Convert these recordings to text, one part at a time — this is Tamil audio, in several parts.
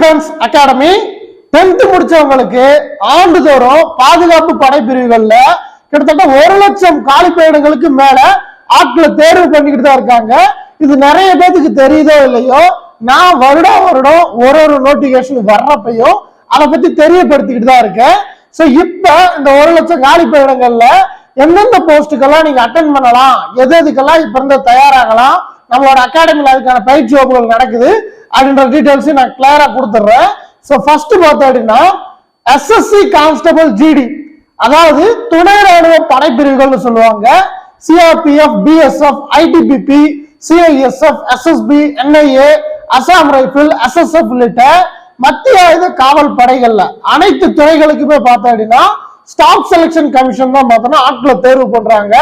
டிஃபென்ஸ் அகாடமி 10th முடிச்சவங்களுக்கு ஆண்டுதோறும் பாதுகாப்பு படைப்பிரிவுகள்ல கிட்டத்தட்ட 1 லட்சம் காலி பணியிடங்களுக்கு மேல ஆட்களை தேர்வு பண்ணிக்கிட்டு தான் இருக்காங்க. இது நிறைய பேருக்கு தெரியுதோ இல்லையோ, நான் வருடம் ஒரு நோட்டிபிகேஷன் வர்றப்பையும் அதை பத்தி தெரியப்படுத்திக்கிட்டு தான் இருக்கேன். சோ இப்ப இந்த 1 லட்சம் காலி பணியிடங்கள்ல எந்தெந்த போஸ்டுக்கெல்லாம் நீங்க அட்டென்ட் பண்ணலாம், எதுக்கெல்லாம் இப்ப இருந்து தயாராகலாம், நம்மளோட அகாடமில அதுக்கான பயிற்சி வகுப்புகள் நடக்குது அப்படின்ற டீடைல்ஸ் நான் கிளியரா கொடுத்துட்றேன். சோ ஃபர்ஸ்ட் பார்த்தீங்கன்னா எஸ்எஸ்சி கான்ஸ்டபிள் ஜிடி, அதாவது துணை ராணுவ படைப்பிரிவுகள்னு சொல்லுவாங்க. CRPF, BSF, ITBP, CISF, SSB, NIA, Assam rifle, SSF உள்ளிட்ட மத்திய ஆயுத காவல் படைகள்ல அனைத்து துறைகளுக்குமே பார்த்தீங்கன்னா ஸ்டாஃப் செலக்ஷன் கமிஷன் தான் பார்த்தோம்னா ஆட்களை தேர்வு பண்றாங்க.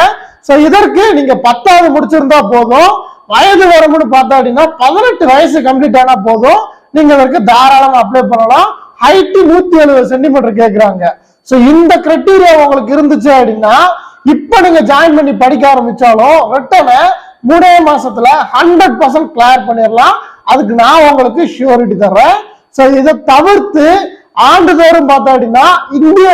சோ இதற்கு நீங்க 10வது முடிச்சிருந்தா போதும். வயது வரம்புன்னு பார்த்தா 18 வயசு கம்ப்ளீட் ஆனா போதும், நீங்க இதற்கு தாராளமா அப்ளை பண்ணலாம். ஹைட் 170 சென்டிமீட்டர் கேட்கிறாங்க. சோ இந்த கிரைட்டீரியா உங்களுக்கு இருந்துச்சு அப்படின்னா இப்ப நீங்க ஜாயின் பண்ணி படிக்க ஆரம்பிச்சாலும் ரிட்டனை 3 மாசத்துல 100% கிளியர் பண்ணிடலாம். அதுக்கு நான் உங்களுக்கு ஷூரிட்டி தர்றேன். சோ இதை தவிர்த்து ஆண்டுதோறும் பார்த்தா இந்திய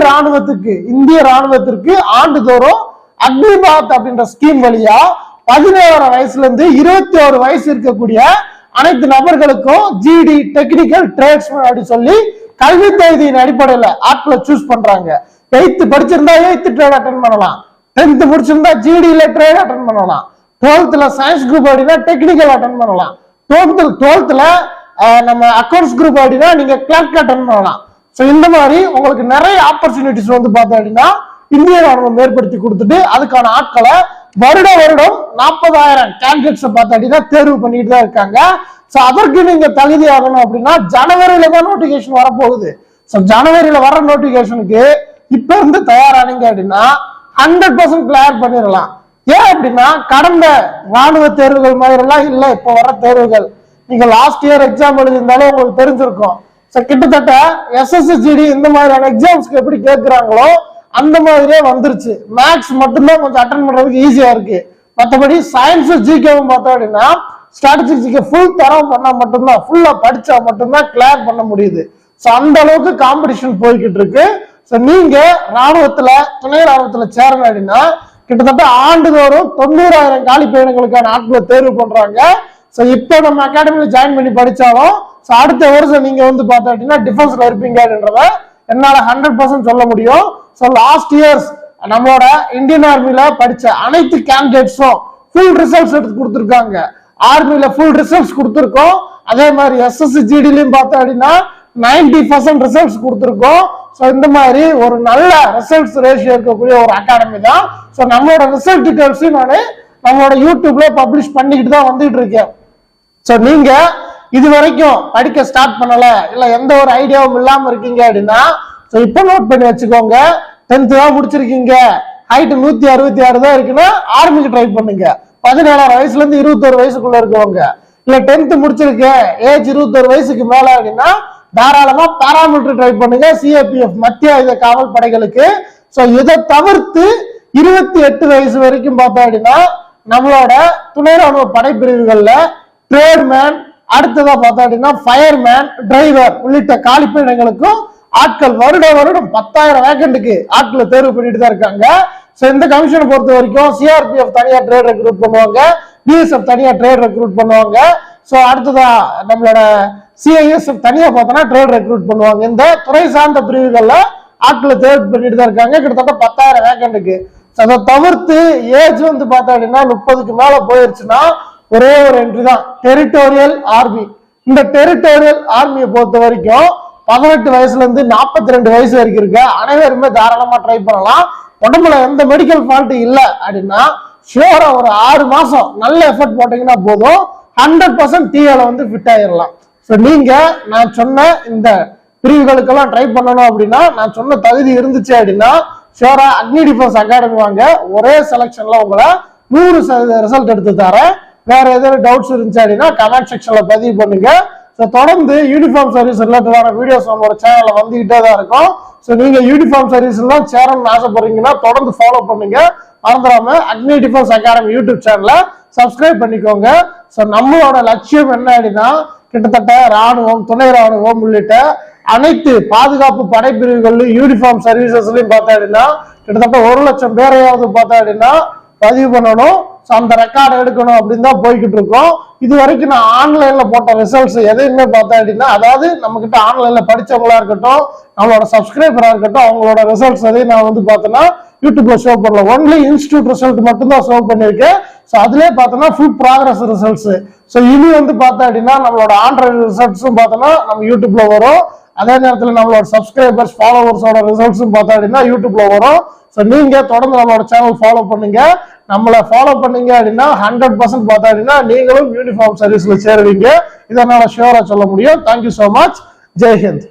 ராணுவத்திற்கு ஆண்டுதோறும் அக்னிபாத் அப்படின்ற ஸ்கீம் வழியா 17 வயசுல இருந்து 21 வயசு இருக்கக்கூடிய அனைத்து நபர்களுக்கும் ஜிடி, டெக்னிக்கல், ட்ரேட்ஸ்மேன் அப்படி சொல்லி கல்வி தகுதியின் அடிப்படையில ஆட்களை சூஸ் பண்றாங்க. 8th படிச்சிருந்தா 8th ட்ரேட் அட்டென்ட் பண்ணலாம், 10th முடிச்சிருந்தா ஜிடில ட்ரேட் அட்டென்ட் பண்ணலாம், 12th சயின்ஸ் குரூப் அப்படின்னா டெக்னிக்கல் அட்டென்ட் பண்ணலாம், 12th நம்ம அக்கௌண்ட்ஸ் குரூப் அப்படின்னா நீங்க கிளர்க் அட்டென்ட் பண்ணலாம். சோ இந்த மாதிரி உங்களுக்கு நிறைய ஆப்பர்ச்சுனிட்டிஸ் வந்து பார்த்தீங்கன்னா இந்திய ராணுவம் ஏற்படுத்தி கொடுத்துட்டு அதுக்கான ஆட்களை வருடம் 40,000 கேண்டிடேட்ஸ் பார்த்தீங்கன்னா தேர்வு பண்ணிட்டு தான் இருக்காங்க. சோ அதற்கு நீங்க தகுதி ஆகணும் அப்படின்னா ஜனவரியில தான் நோட்டிபிகேஷன் வரப்போகுது. சோ ஜனவரியில வர நோட்டிபிகேஷனுக்கு இப்ப இருந்து தயாரானீங்க அப்படின்னா 100% கிளியர் பண்ணிடலாம். ஏன் அப்படின்னா கடந்த ராணுவ தேர்வுகள் மாதிரி எல்லாம் இல்ல. இப்ப வர தேர்வுகள் நீங்க லாஸ்ட் இயர் எக்ஸாம் எழுதியிருந்தாலும் உங்களுக்கு தெரிஞ்சிருக்கும். சோ கிட்டத்தட்ட எஸ்எஸ்சிஜிடி இந்த மாதிரியான எக்ஸாம்ஸ்க்கு எப்படி கேட்கிறாங்களோ அந்த மாதிரியே வந்துருச்சு. மேக்ஸ் மட்டும்தான் கொஞ்சம் அட்டென்ட் பண்றதுக்கு ஈஸியா இருக்கு. மற்றபடி சயின்ஸ் ஜிகேவும் பார்த்தோம் அப்படின்னா ஸ்ட்ராட்டஜிக் ஜிகே ஃபுல் தரம் பண்ணா மட்டும்தான், ஃபுல்லா படிச்சா மட்டும்தான் கிளியர் பண்ண முடியுது. சோ அந்த அளவுக்கு காம்படிஷன் போய்கிட்டு இருக்கு. சோ நீங்க துணை ராணுவத்துல சேரணும் அப்படின்னா கிட்டத்தட்ட ஆண்டுதோறும் 90,000 காலி பணியிடங்களுக்கான ஆட்களை தேர்வு பண்றாங்க. சோ இப்போ நம்ம அகாடமியில ஜாயின் பண்ணி படிச்சாலும் அடுத்த வருஷம் நீங்க வந்து பார்த்தீங்கன்னா டிஃபென்ஸ்ல இருப்பீங்க அப்படின்றத என்னால 100% சொல்ல முடியும். சோ லாஸ்ட் இயர்ஸ் நம்மளோட இந்தியன் ஆர்மில படிச்ச அனைத்து கேண்டிடேட்ஸும் ஃபுல் ரிசல்ட்ஸ் எடுத்து கொடுத்துருக்காங்க. ஆர்மில ஃபுல் ரிசல்ட்ஸ் கொடுத்துருக்கோம். அதே மாதிரி எஸ்எஸ்சி ஜிடிலையும் பார்த்தோம் அப்படின்னா 90% ரிசல்ட்ஸ் கொடுத்துருக்கோம். சோ இந்த மாதிரி ஒரு நல்ல ரிசல்ட்ஸ் ரேஷியோ இருக்கக்கூடிய ஒரு அகாடமி தான். சோ நம்மளோட ரிசல்ட் டீடைல்ஸையும் நான் நம்மளோட யூடியூப்ல பப்ளிஷ் பண்ணிக்கிட்டு தான் வந்துட்டு இருக்கேன். சோ நீங்க இது வரைக்கும் படிக்க ஸ்டார்ட் பண்ணல, இல்ல எந்த ஒரு ஐடியாவும் இல்லாம இருக்கீங்க அப்படின்னா இப்ப நோட் பண்ணி வச்சுக்கோங்க. 10th தான் முடிச்சிருக்கீங்க, ஹைட் 166 தான் இருக்குன்னா ஆர்மிக்கு ட்ரை பண்ணுங்க. 17 வயசுல இருந்து 21 வயசுக்குள்ள இருக்கவங்க, இல்ல 10th முடிச்சிருக்கேன் ஏஜ் 21 வயசுக்கு மேல அப்படின்னா தாராளமா பாராமிலிட்டரி ட்ரை பண்ணுங்க, சிஏபிஎஃப் மத்திய ஆயுத காவல் படைகளுக்கு. சோ இதை தவிர்த்து 28 வயசு வரைக்கும் பார்த்தோம் அப்படின்னா நம்மளோட துணை ராணுவ படைப்பிரிவுகள்ல ட்ரேட்மேன், அடுத்ததா பார்த்தோம் அப்படின்னா ஃபயர்மேன், டிரைவர் உள்ளிட்ட காலி பணியிடங்களுக்கும் ஆட்கள் வருடம் 10,000 வேக்கண்ட்டுக்கு ஆட்களை தேர்வு பண்ணிட்டு தான் இருக்காங்க. சோ இந்த கமிஷனை பொறுத்த வரைக்கும் சிஆர்பிஎஃப் தனியா ட்ரேட் ரெக்ரூட் பண்ணுவாங்க, பிஎஸ்எஃப் தனியா ட்ரேட் ரெக்ரூட் பண்ணுவாங்க. சோ அடுத்ததா நம்மளோட சிஐஎஸ்எஃப் தனியா பார்த்தோம்னா ட்ரேட் ரெக்ரூட் பண்ணுவாங்க. இந்த துறை சார்ந்த பிரிவுகள்ல ஆட்களை தேர்வு பண்ணிட்டு தான் இருக்காங்க கிட்டத்தட்ட 10,000 வேக்கண்ட்டுக்கு. அதை தவிர்த்து ஏஜ் வந்து பார்த்தோம் அப்படின்னா 30க்கு மேல போயிருச்சுன்னா ஒரே ஒரு என்ட்ரி தான், டெரிட்டோரியல் ஆர்மி. இந்த டெரிட்டோரியல் ஆர்மியை பொறுத்த வரைக்கும் 18 வயசுல இருந்து 42 வயசு வரைக்கும் இருக்க அனைவருமே தாராளமா ட்ரை பண்ணலாம். உடம்புல எந்த மெடிக்கல் ஃபால்ட் இல்லை அப்படின்னா ஷியோரா ஒரு 6 மாசம் நல்ல எஃபர்ட் போட்டீங்கன்னா போதும் 100% டிஏல வந்து ஃபிட் ஆயிடலாம். ஸோ நீங்க நான் சொன்ன இந்த பிரிவுகளுக்கெல்லாம் ட்ரை பண்ணணும் அப்படின்னா நான் சொன்ன தகுதி இருந்துச்சு அப்படின்னா ஷியோரா அக்னி டிஃபென்ஸ் அகாடமி வாங்க. ஒரே செலக்ஷன்ல உங்களை 100% ரிசல்ட் எடுத்து தரேன். வேற ஏதாவது டவுட்ஸ் இருந்துச்சு அப்படின்னா கமெண்ட் செக்ஷன்ல பதிவு பண்ணுங்க. ஸோ தொடர்ந்து யூனிஃபார்ம் சர்வீஸ் ரிலேட்டடான வீடியோஸ் நம்மளோட சேனல்ல வந்துகிட்டே தான் இருக்கும். ஸோ நீங்க யூனிஃபார்ம் சர்வீஸ் எல்லாம் சேரணும்னு ஆசைப்படுறீங்கன்னா தொடர்ந்து ஃபாலோ பண்ணுங்க. மறந்துடாம அக்னி டிஃபென்ஸ் அகாடமி யூடியூப் சேனலை சப்ஸ்கிரைப் பண்ணிக்கோங்க. ஸோ நம்மளோட லட்சியம் என்ன அப்படின்னா கிட்டத்தட்ட ராணுவம், துணை ராணுவம் உள்ளிட்ட அனைத்து பாதுகாப்பு படைப்பிரிவுகளிலும் யூனிஃபார்ம் சர்வீசஸ்லயும் பார்த்தா அப்படின்னா கிட்டத்தட்ட 1 லட்சம் பேரையாவது பார்த்தா அப்படின்னா பதிவு பண்ணணும். அந்த ரெக்கார்டு எடுக்கணும் அப்படின்னு தான் போய்கிட்டு இருக்கோம். இது வரைக்கும் நான் ஆன்லைன்ல போட்ட ரிசல்ட்ஸ் எதையுமே பார்த்தேன் அப்படின்னா, அதாவது நம்ம கிட்ட ஆன்லைன்ல படிச்சவங்களா இருக்கட்டும், நம்மளோட சப்ஸ்கிரைபரா இருக்கட்டும், அவங்களோட ரிசல்ட்ஸ் எதையும் நான் வந்து பார்த்தோன்னா யூடியூப்ல ஷோ பண்ணல. ஒன்லி இன்ஸ்டியூட் ரிசல்ட் மட்டும் தான் ஷோ பண்ணிருக்கேன். ஸோ அதுலேயே பார்த்தோன்னா ஃபுல் ப்ராக்ரஸ் ரிசல்ட்ஸ். ஸோ இனி வந்து பார்த்தா அப்படின்னா நம்மளோட ஆண்ட்ராய்டு ரிசல்ட்ஸும் பார்த்தோன்னா நம்ம யூடியூப்ல வரும். அதே நேரத்தில் நம்மளோட சப்ஸ்கிரைபர்ஸ் ஃபாலோவர்ஸோட ரிசல்ட்ஸும் பார்த்தா அப்படின்னா யூடியூப்ல வரும். ஸோ நீங்க தொடர்ந்து நம்மளோட சேனல் ஃபாலோ பண்ணுங்க. நம்மளை ஃபாலோ பண்ணீங்க அப்படின்னா 100% பார்த்தா அப்படின்னா நீங்களும் யூனிஃபார்ம் சர்வீஸ்ல சேருவீங்க. இதை என்னால ஷியூரா சொல்ல முடியும். Thank you so much. ஜெய்ஹிந்த்.